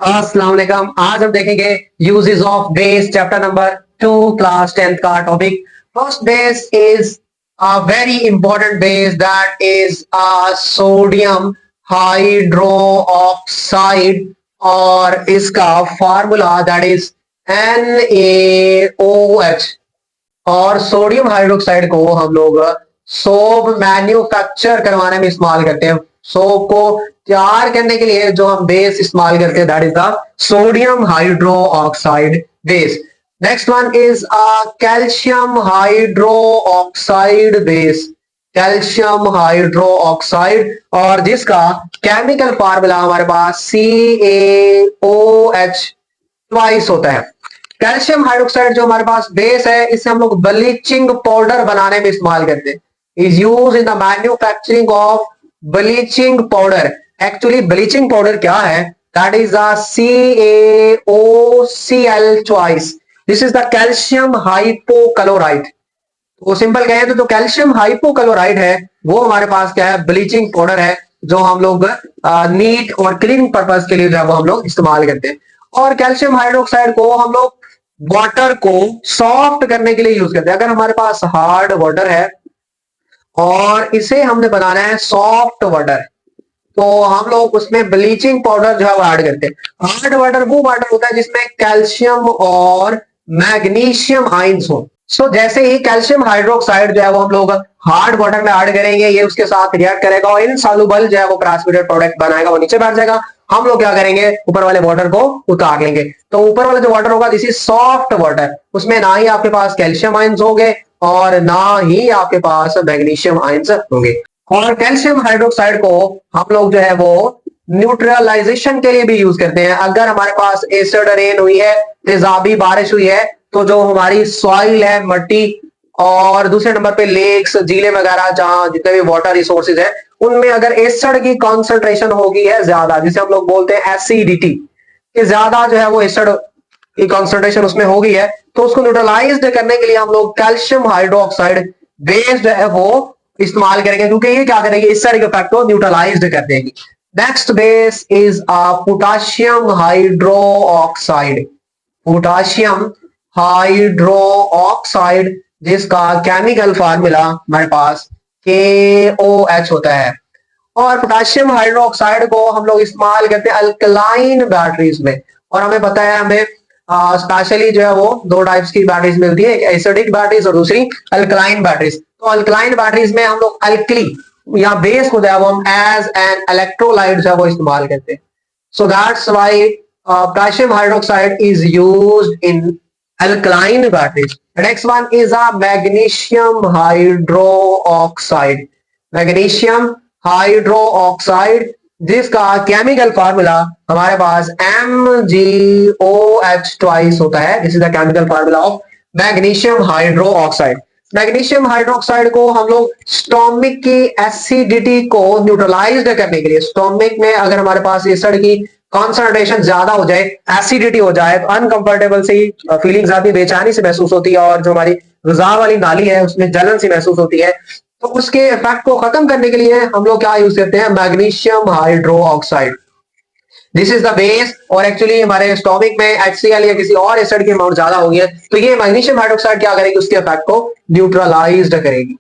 अस्सलाम वालेकुम। आज हम देखेंगे uses of base, chapter number 2, class 10th का topic. First base is a very important base, that is sodium hydro oxide, और इसका फार्मूला दैट इज NaOH। और सोडियम हाइड्रोक्साइड को हम लोग सोप मैन्युफैक्चर करवाने में इस्तेमाल करते हैं। सोप को तैयार करने के लिए जो हम बेस इस्तेमाल करते हैं that is the sodium hydro oxide base. Next one is calcium hydro oxide base, calcium hydro oxide, और जिसका केमिकल फार्मूला हमारे पास CaOH ट्वाइस होता है। कैल्शियम हाइड्रोक्साइड जो हमारे पास बेस है, इसे हम लोग ब्लीचिंग पाउडर बनाने में इस्तेमाल करते हैं। Is use in the manufacturing of bleaching powder. Actually bleaching powder क्या है? That is CaOCl twice. This is the calcium hypochloride. वो सिंपल कहें तो जो कैल्शियम हाइपोक्लोराइड है वो हमारे पास क्या है? ब्लीचिंग पाउडर है, जो हम लोग नीट और क्लीनिंग पर्पज के लिए जो है वो हम लोग इस्तेमाल करते हैं। और कैल्शियम हाइड्रोक्साइड को हम लोग वाटर को सॉफ्ट करने के लिए यूज करते हैं। अगर हमारे पास हार्ड वाटर है और इसे हमने बनाना है सॉफ्ट वाटर, तो हम लोग उसमें ब्लीचिंग पाउडर जो है वो ऐड करते हैं। हार्ड वाटर वो वाटर होता है जिसमें कैल्शियम और मैग्नीशियम आइंस हो। सो जैसे ही कैल्शियम हाइड्रोक्साइड जो है वो हम लोग हार्ड वाटर में ऐड करेंगे, ये उसके साथ रिएक्ट करेगा और इनसॉल्युबल जो है वो प्रेसिपिटेट प्रोडक्ट बनाएगा, वो नीचे बैठ जाएगा। हम लोग क्या करेंगे? ऊपर वाले वाटर को उतार लेंगे। तो ऊपर वाला जो वाटर होगा दिस इज सॉफ्ट वाटर, उसमें ना ही आपके पास कैल्शियम आइंस होंगे और ना ही आपके पास मैग्नीशियम आइंस होंगे। और कैल्शियम हाइड्रोक्साइड को हम लोग जो है वो न्यूट्रलाइजेशन के लिए भी यूज करते हैं। अगर हमारे पास एसिड रेन हुई है, तेजाबी बारिश हुई है, तो जो हमारी सॉइल है, मिट्टी, और दूसरे नंबर पे लेक्स, झीलें वगैरह, जहां जितने भी वाटर रिसोर्सेज है, उनमें अगर एसिड की कॉन्सेंट्रेशन होगी है ज्यादा, जिसे हम लोग बोलते हैं एसिडिटी, कि ज्यादा जो है वो एसिड की कॉन्सेंट्रेशन उसमें हो गई है, तो उसको न्यूट्रलाइज करने के लिए हम लोग कैल्शियम हाइड्रोक्साइड बेस जो है वो इस्तेमाल करेंगे, क्योंकि ये क्या करेंगे? इस सारे इफेक्ट को न्यूट्रलाइज कर देंगे। Next base is potassium hydro oxide, potassium hydro oxide, जिसका केमिकल फार्मूला हमारे पास KOH होता है। और पोटाशियम हाइड्रोक्साइड को हम लोग इस्तेमाल करते हैं अल्कलाइन बैटरीज में। और हमें पता है, हमें स्पेशली जो है वो दो टाइप्स की बैटरीज मिलती है, एक एसिडिक बैटरीज और दूसरी अल्कलाइन बैटरीज। तो अल्कलाइन बैटरीज में हम लोग अल्कली या बेस को जो है वो हम एज एन इलेक्ट्रोलाइट जो है वो इस्तेमाल करते हैं। So that's why potassium hydroxide is used in alkaline batteries. The next one is a magnesium hydroxide. Magnesium hydroxide, जिसका केमिकल फार्मूला हमारे पास MgOH ट्वाइस होता है। This is the chemical formula of magnesium hydroxide. Magnesium hydroxide को हम लोग stomach की acidity को neutralise करने के लिए, स्टोमिक में अगर हमारे पास एसिड की कॉन्सेंट्रेशन ज्यादा हो जाए, एसिडिटी हो जाए, तो अनकंफर्टेबल सी फीलिंग्स आती है, बेचैनी से महसूस होती है, और जो हमारी गुजार वाली नाली है उसमें जलन सी महसूस होती है, तो उसके इफेक्ट को खत्म करने के लिए हम लोग क्या यूज करते हैं? Magnesium hydro oxide. This is the base. और एक्चुअली हमारे स्टोमिक में HCl या किसी और एसिड की अमाउंट ज्यादा होगी है, तो ये मैग्नीशियम हाइड्रोक्साइड क्या करेगी? उसके इफेक्ट को न्यूट्रलाइज करेगी।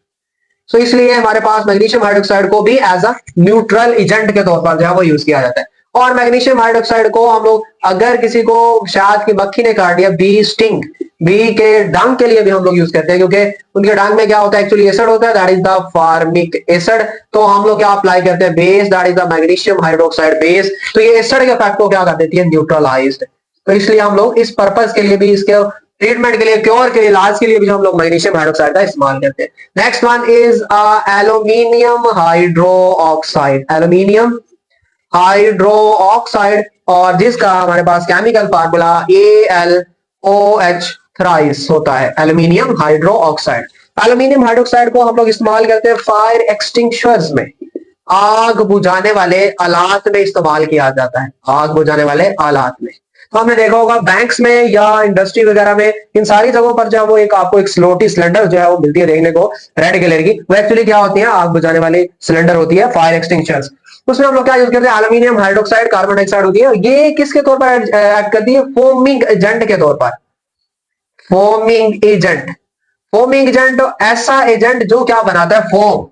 सो इसलिए हमारे पास मैग्नीशियम हाइड्रोक्साइड को भी एज अ न्यूट्रल एजेंट के तौर पर जो है वो यूज किया जाता है। और मैग्नीशियम हाइड्रोक्साइड को हम लोग, अगर किसी को शहद की मक्खी ने काट दिया, बी स्टिंग, बी के डंग के लिए भी हम लोग यूज करते हैं, क्योंकि उनके डंग में क्या होता है? एक्चुअली एसिड होता है, that is the formic acid. तो हम लोग क्या अप्लाई करते हैं? Base, that is the magnesium hydroxide base. तो ये एसिड के इफेक्ट को क्या कर देती है? न्यूट्रलाइज्ड। तो इसलिए हम लोग इस पर्पज के लिए भी, इसके ट्रीटमेंट के लिए, क्योर के लिए, इलाज के लिए भी हम लोग मैग्नीशियम हाइड्रोक्साइड का इस्तेमाल करते हैं। Next one is aluminium hydro oxide, aluminium hydro oxide, और जिसका हमारे पास केमिकल फार्मूला AlOH थ्राइस होता है, aluminium hydro oxide. Aluminium hydroxide को हम लोग इस्तेमाल करते हैं फायर एक्सटिंग्विशर्स में, आग बुझाने वाले आलात में इस्तेमाल किया जाता है, आग बुझाने वाले आलात में। तो हमने देखा होगा बैंक्स में या इंडस्ट्री वगैरह में, इन सारी जगहों पर जो है वो एक आपको एक स्लोटी सिलेंडर जो है वो मिलती है देखने को, रेड कलर की। वो एक्चुअली क्या होती है? आग बुझाने वाली सिलेंडर होती है, फायर एक्सटिंग्विशर्स। उसमें हम लोग क्या यूज करते हैं, एल्यूमिनियम हाइड्रोक्साइड कार्बन डाइऑक्साइड होती है, ये किसके तौर पर एक्ट करती है, फोमिंग एजेंट के तौर पर। फोमिंग एजेंट, फोमिंग एजेंट ऐसा एजेंट जो क्या बनाता है, फोम,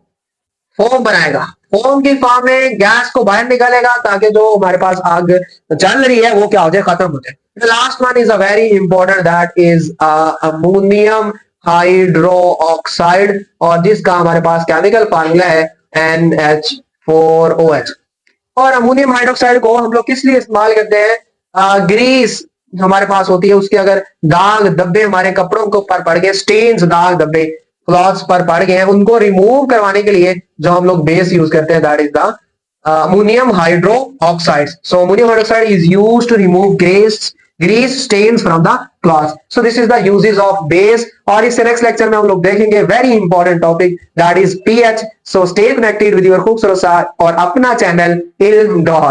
फोम बनाएगा, फोम की फॉर्म में गैस को बाहर निकालेगा ताकि जो हमारे पास आग जल रही है वो क्या हो जाए, खत्म हो जाए। The last one is a very important, that is ammonium hydro oxide, और जिसका हमारे पास केमिकल फार्मूला है NH4OH। और अमोनियम हाइड्रोक्साइड को हम लोग किस लिए इस्तेमाल करते हैं, ग्रीस हमारे पास होती है, उसके अगर दाग धब्बे हमारे कपड़ों के ऊपर पड़ गए, स्टेन्स दाग धब्बे क्लॉथ्स पर पड़ गए हैं, उनको रिमूव करवाने के लिए जो हम लोग बेस यूज करते हैं, that is the ammonium hydroxide. So ammonium hydroxide is used to remove grease stains from the cloth. So this is the uses of base. और इससे नेक्स्ट लेक्चर में हम लोग देखेंगे very important topic, that is pH. So stay connected with your खूबसूरत और अपना channel इल्म डॉट।